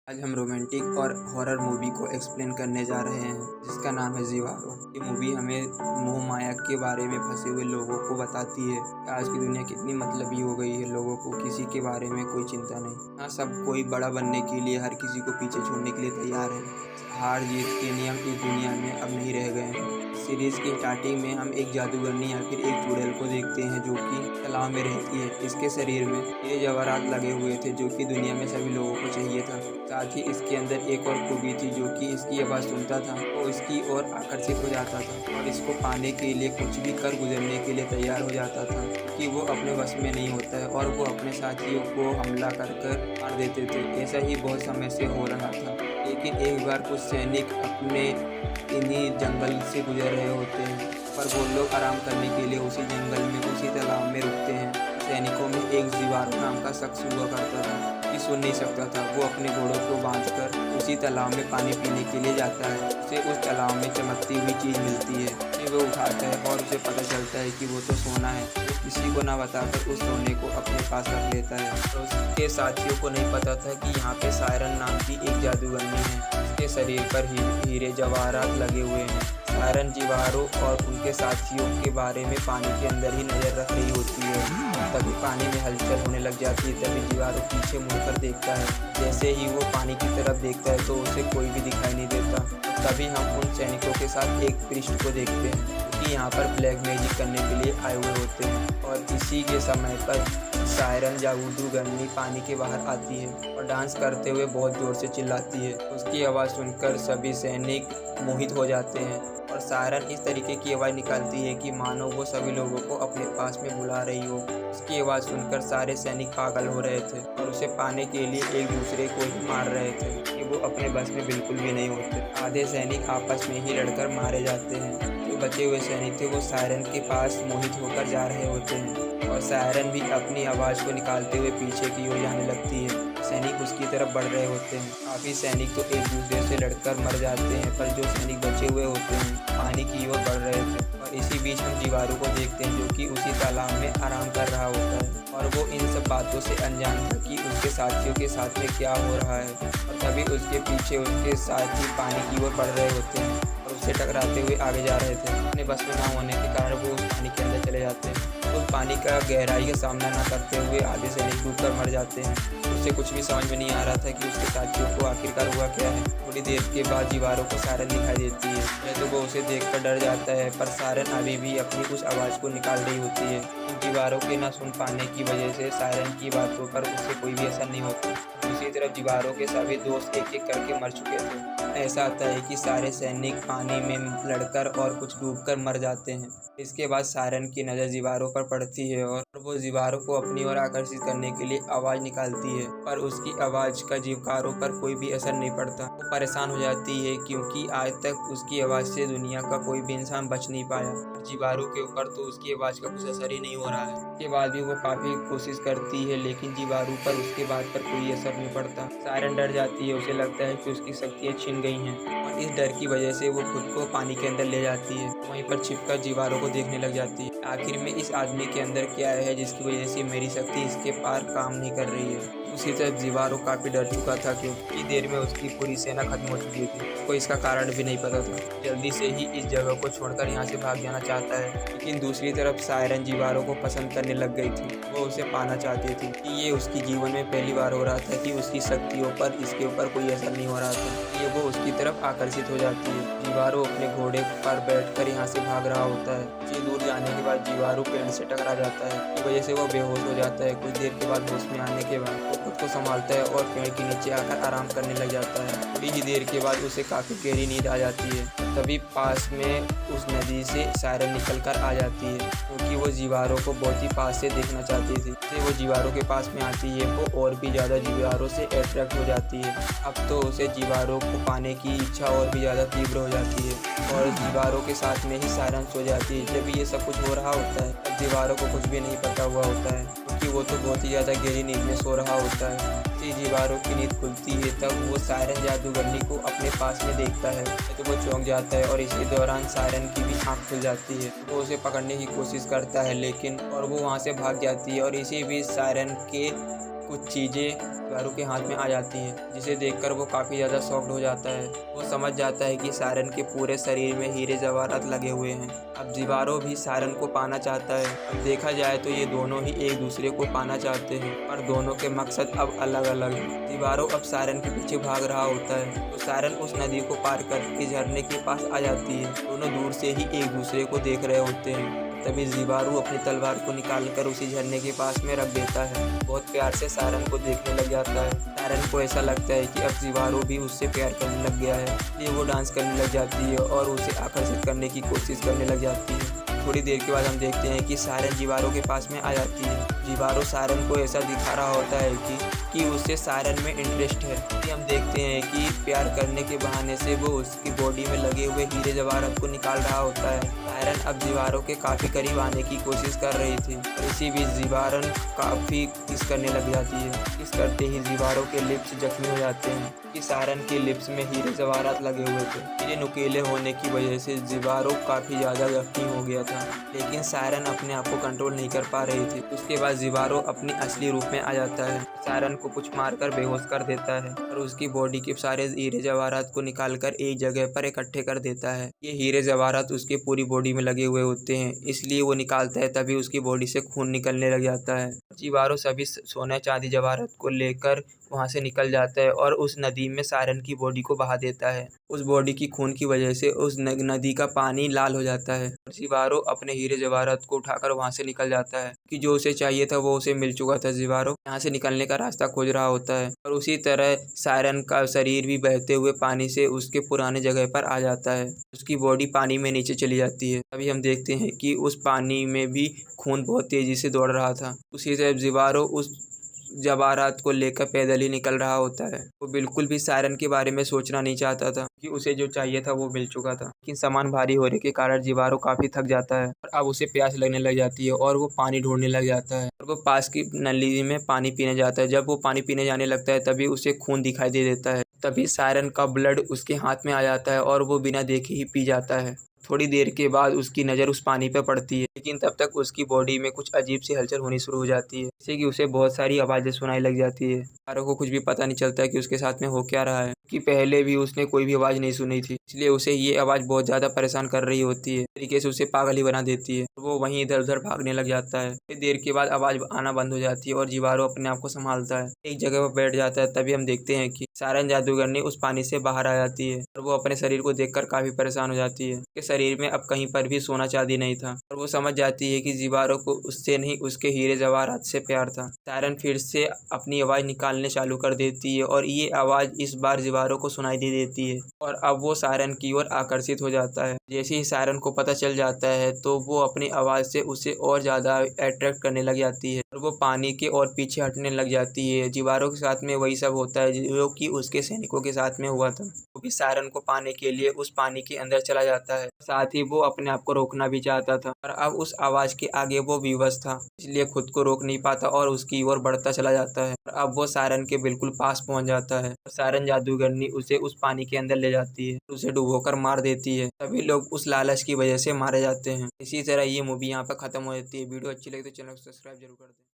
आज हम रोमांटिक और हॉरर मूवी को एक्सप्लेन करने जा रहे हैं जिसका नाम है जीवारो। ये मूवी हमें मोह माया के बारे में फंसे हुए लोगों को बताती है कि आज की दुनिया कितनी मतलबी हो गई है। लोगों को किसी के बारे में कोई चिंता नहीं। हाँ, सब कोई बड़ा बनने के लिए हर किसी को पीछे छोड़ने के लिए तैयार है। हार जीत के नियम इस दुनिया में अब नहीं रह गए हैं। सीरीज की स्टार्टिंग में हम एक जादूगरनी या फिर एक चुड़ैल को देखते हैं जो कि तालाब में रहती है। इसके शरीर में ये जवाहरात लगे हुए थे जो कि दुनिया में सभी लोगों को चाहिए था। साथ ही इसके अंदर एक और खूबी थी जो कि इसकी आवाज़ सुनता था तो इसकी ओर आकर्षित हो जाता था और इसको पाने के लिए कुछ भी कर गुजरने के लिए तैयार हो जाता था कि वो अपने वश में नहीं होता है और वो अपने साथियों को हमला कर मार देते थे। ऐसा ही बहुत समय से हो रहा था, लेकिन एक बार कुछ सैनिक अपने इन्हीं जंगल से गुजर रहे होते हैं पर वो लोग आराम करने के लिए उसी जंगल में उसी तालाब में रुकते हैं। सैनिकों में एक जीवारो नाम का शख्स हुआ करता था कि सुन नहीं सकता था। वो अपने घोड़ों को बांधकर उसी तालाब में पानी पीने के लिए जाता है। उसे उस तालाब में चमकती हुई चीज़ मिलती है। फिर वो उठाता है और उसे पता चलता है कि वो तो सोना है। वो किसी को ना बताकर उस सोने को अपने पास रख लेता है और उसके साथियों को नहीं पता था कि यहाँ पे सायरन नाम की एक जादूगरनी है। उसके शरीर पर हीरे जवाहरात लगे हुए हैं। सायरन जीवारो और उनके साथियों के बारे में पानी के अंदर ही नज़र रख रही होती है। तभी पानी में हलचल होने लग जाती है। तभी जीवारो पीछे मुड़कर देखता है। जैसे ही वो पानी की तरफ देखता है तो उसे कोई भी दिखाई नहीं देता। तभी हम उन सैनिकों के साथ एक प्रीस्ट को देखते हैं कि यहाँ पर ब्लैक मैजिक करने के लिए आए हुए होते हैं। और इसी के समय पर सायरन जादूगरनी पानी के बाहर आती है और डांस करते हुए बहुत जोर से चिल्लाती है। उसकी आवाज़ सुनकर सभी सैनिक मोहित हो जाते हैं और सायरन इस तरीके की आवाज़ निकालती है कि मानो वो सभी लोगों को अपने पास में बुला रही हो। उसकी आवाज़ सुनकर सारे सैनिक पागल हो रहे थे और उसे पाने के लिए एक दूसरे को ही मार रहे थे कि वो अपने बस में बिल्कुल भी नहीं होते। आधे सैनिक आपस में ही लड़कर मारे जाते हैं। जो बचे हुए सैनिक थे वो सायरन के पास मोहित होकर जा रहे होते हैं और सायरन भी अपनी आवाज़ को निकालते हुए पीछे की ओर जाने लगती है। सैनिक उसकी तरफ बढ़ रहे होते हैं। काफ़ी सैनिक तो एक दूसरे से लड़कर मर जाते हैं पर जो सैनिक बचे हुए होते हैं पानी की ओर बढ़ रहे थे। और इसी बीच हम जीवारो को देखते हैं जो कि उसी तालाब में आराम कर रहा होता है और वो इन सब बातों से अनजान था कि उसके साथियों के साथ में क्या हो रहा है। और तभी उसके पीछे उसके साथी पानी की ओर बढ़ रहे होते हैं और उससे टकराते हुए आगे जा रहे थे। अपने बस में ना होने के कारण वो उस पानी के अंदर चले जाते हैं। उस पानी का गहराई का सामना न करते हुए आधे सैनिक डूब कर मर जाते हैं। उसे कुछ भी समझ में नहीं आ रहा था कि उसके साथियों को आखिरकार हुआ क्या है। थोड़ी देर के बाद जीवारो को सायरन दिखाई देती है। वह तो वो उसे देखकर डर जाता है पर सायरन अभी भी अपनी उस आवाज़ को निकाल रही होती है। इन जीवारो के न सुन पाने की वजह से सायरन की बातों पर उससे कोई भी असर नहीं होता। दूसरी तरफ जीवारो के सभी दोस्त एक एक करके मर चुके थे। ऐसा आता है कि सारे सैनिक पानी में लड़कर और कुछ डूबकर मर जाते हैं। इसके बाद सायरन की नज़र जीवारो पर पड़ती है और वो जीवारो को अपनी ओर आकर्षित करने के लिए आवाज़ निकालती है पर उसकी आवाज़ का जीवारो पर कोई भी असर नहीं पड़ता। वो परेशान हो जाती है क्योंकि आज तक उसकी आवाज़ से दुनिया का कोई भी इंसान बच नहीं पाया। जीवारो के ऊपर तो उसकी आवाज़ का कुछ असर ही नहीं हो रहा है। इसके बाद भी वो काफ़ी कोशिश करती है लेकिन जीवारो पर उसके बात पर कोई असर नहीं पड़ता। सायरन डर जाती है। उसे लगता है कि उसकी शक्तियाँ छिन गई हैं और इस डर की वजह से वो खुद को पानी के अंदर ले जाती है। वहीं पर छिपकर जीवारो को देखने लग जाती है। आखिर में इस आदमी के अंदर क्या है जिसकी वजह से मेरी शक्ति इसके पार काम नहीं कर रही है। उसी तरह जीवारो काफ़ी डर चुका था क्योंकि देर में उसकी पूरी सेना खत्म हो चुकी थी। उसको इसका कारण भी नहीं पता था। जल्दी से ही इस जगह को छोड़कर यहाँ से भाग जाना चाहता है लेकिन दूसरी तरफ सायरन जीवारो को पसंद करने लग गई थी। वो उसे पाना चाहती थी कि ये उसकी जीवन में पहली बार हो रहा था कि उसकी शक्तियों पर इसके ऊपर कोई असर नहीं हो रहा था। ये वो उसकी तरफ आकर्षित हो जाती है। जीवारो अपने घोड़े पर बैठकर यहाँ से भाग रहा होता है। कुछ दूर जाने के बाद जीवारो पेड़ से टकरा जाता है। इस वजह से वो बेहोश हो जाता है। कुछ देर के बाद होश में आने के बाद वो खुद को संभालता है और पेड़ के नीचे आकर आराम करने लग जाता है। थोड़ी ही देर के बाद उसे काफ़ी गहरी नींद आ जाती है। तभी पास में उस नदी से सायरन निकल कर आ जाती है क्योंकि वो जीवारो को बहुत ही पास से देखना चाहती थी। जैसे वो जीवारो के पास में आती है वो और भी ज़्यादा जीवारो से अट्रैक्ट हो जाती है। अब तो उसे जीवारो को पाने की इच्छा और भी ज़्यादा तीव्र हो जाती है और जीवारो के साथ में ही सायरन सो जाती है। जब ये सब कुछ हो रहा होता है तब जीवारो को कुछ भी नहीं पता हुआ होता है क्योंकि वो तो बहुत ही ज़्यादा गहरी नींद में सो रहा होता है। जीवारो की नींद खुलती है तब वो सायरन जादूगरनी को अपने पास में देखता है तो वो चौंक जाता है और इसी दौरान सायरन की भी आँख खुल जाती है। वो उसे पकड़ने की कोशिश करता है लेकिन वो वहाँ से भाग जाती है और इसी बीच सायरन के कुछ चीज़ें जीवारो के हाथ में आ जाती हैं, जिसे देखकर वो काफ़ी ज़्यादा शॉक्ड हो जाता है। वो समझ जाता है कि सारन के पूरे शरीर में हीरे जवाहरात लगे हुए हैं। अब जीवारो भी सारन को पाना चाहता है। अब देखा जाए तो ये दोनों ही एक दूसरे को पाना चाहते हैं, पर दोनों के मकसद अब अलग अलग हैं। जीवारो अब सारन के पीछे भाग रहा होता है, तो सारन उस नदी को पार करके झरने के पास आ जाती है। दोनों दूर से ही एक दूसरे को देख रहे होते हैं। तभी जीवारो अपनी तलवार को निकालकर उसी झरने के पास में रख देता है। बहुत प्यार से सारन को देखने लग जाता है। सारन को ऐसा लगता है कि अब जीवारो भी उससे प्यार करने लग गया है, इसलिए वो डांस करने लग जाती है और उसे आकर्षित करने की कोशिश करने लग जाती है। थोड़ी देर के बाद हम देखते हैं कि सारन जीवारो के पास में आ जाती है। जीवारो सारन को ऐसा दिखा रहा होता है कि उसे सारन में इंटरेस्ट है। हम देखते हैं कि प्यार करने के बहाने से वो उसकी बॉडी में लगे हुए हीरे जवाहरात को निकाल रहा होता है। सारन अब जीवारो के काफ़ी करीब आने की कोशिश कर रही थी, और इसी बीच जीवारन काफ़ी किस करने लग जाती है। किस करते ही जीवारो के लिप्स जख्मी हो जाते हैं कि सारन के लिप्स में हीरे जवाहरात लगे हुए थे। हीरे नुकीले होने की वजह से जीवारो काफ़ी ज़्यादा जख्मी हो गया था, लेकिन सारन अपने आप को कंट्रोल नहीं कर पा रही थी। उसके बाद जीवारो अपनी असली रूप में आ जाता है। सारन को कुछ मारकर बेहोश कर देता है और उसकी बॉडी के सारे हीरे जवाहरात को निकालकर एक जगह पर इकट्ठे कर देता है। ये हीरे जवाहरात उसके पूरी बॉडी में लगे हुए होते हैं, इसलिए वो निकालता है, तभी उसकी बॉडी से खून निकलने लग जाता है। जीवारो सभी सोने चांदी जवाहरात को लेकर वहाँ से निकल जाता है और उस नदी में सारन की बॉडी को बहा देता है। उस बॉडी की खून की वजह से उस नदी का पानी लाल हो जाता है। जीवारो अपने हीरे जवाहरात को उठाकर वहाँ से निकल जाता है कि जो उसे चाहिए था वो उसे मिल चुका था। जीवारो यहाँ से निकलने का रास्ता खोज रहा होता है, और उसी तरह सारन का शरीर भी बहते हुए पानी से उसके पुराने जगह पर आ जाता है। उसकी बॉडी पानी में नीचे चली जाती है। तभी हम देखते हैं कि उस पानी में भी खून बहुत तेजी से दौड़ रहा था। उसी तरह जीवारो उस जवाहरात को लेकर पैदल ही निकल रहा होता है। वो बिल्कुल भी सारन के बारे में सोचना नहीं चाहता था कि उसे जो चाहिए था वो मिल चुका था। लेकिन सामान भारी होने के कारण जीवारो काफ़ी थक जाता है और अब उसे प्यास लगने लग जाती है और वो पानी ढूंढने लग जाता है और वो पास की नली में पानी पीने जाता है। जब वो पानी पीने जाने लगता है तभी उसे खून दिखाई दे देता है। तभी सारन का ब्लड उसके हाथ में आ जाता है और वो बिना देखे ही पी जाता है। थोड़ी देर के बाद उसकी नज़र उस पानी पर पड़ती है, लेकिन तब तक उसकी बॉडी में कुछ अजीब सी हलचल होनी शुरू हो जाती है, जिससे कि उसे बहुत सारी आवाज़ें सुनाई लग जाती है। जीवारो को कुछ भी पता नहीं चलता कि उसके साथ में हो क्या रहा है, कि पहले भी उसने कोई भी आवाज़ नहीं सुनी थी, इसलिए उसे ये आवाज़ बहुत ज़्यादा परेशान कर रही होती है। तरीके से उसे पागल ही बना देती है। वो वहीं इधर उधर भागने लग जाता है। फिर देर के बाद आवाज़ आना बंद हो जाती है और जीवारो अपने आप को संभालता है, एक जगह पर बैठ जाता है। तभी हम देखते हैं कि सारन जादूगरनी उस पानी से बाहर आ जाती है और वो अपने शरीर को देखकर काफ़ी परेशान हो जाती है। उसके शरीर में अब कहीं पर भी सोना चांदी नहीं था और वो समझ जाती है कि जीवारो को उससे नहीं उसके हीरे जवाहरात से प्यार था। सारन फिर से अपनी आवाज़ निकालने चालू कर देती है और ये आवाज़ इस बार जीवारो को सुनाई दे देती है और अब वो सारन की ओर आकर्षित हो जाता है। जैसे ही सारन को पता चल जाता है तो वो अपनी आवाज़ से उसे और ज़्यादा अट्रैक्ट करने लग जाती है और वो पानी के और पीछे हटने लग जाती है। जीवारो के साथ में वही सब होता है जो कि उसके सैनिकों के साथ में हुआ था। वो भी सारन को पाने के लिए उस पानी के अंदर चला जाता है, साथ ही वो अपने आप को रोकना भी चाहता था, पर अब उस आवाज़ के आगे वो विवश था, इसलिए खुद को रोक नहीं पाता और उसकी ओर बढ़ता चला जाता है। और अब वो सारन के बिल्कुल पास पहुंच जाता है। सारन जादूगरनी उसे उस पानी के अंदर ले जाती है, उसे डुबोकर मार देती है। सभी लोग उस लालच की वजह से मारे जाते हैं। इसी तरह ये मूवी यहाँ पर खत्म हो जाती है। वीडियो अच्छी लगी तो चैनल को सब्सक्राइब जरूर कर दें।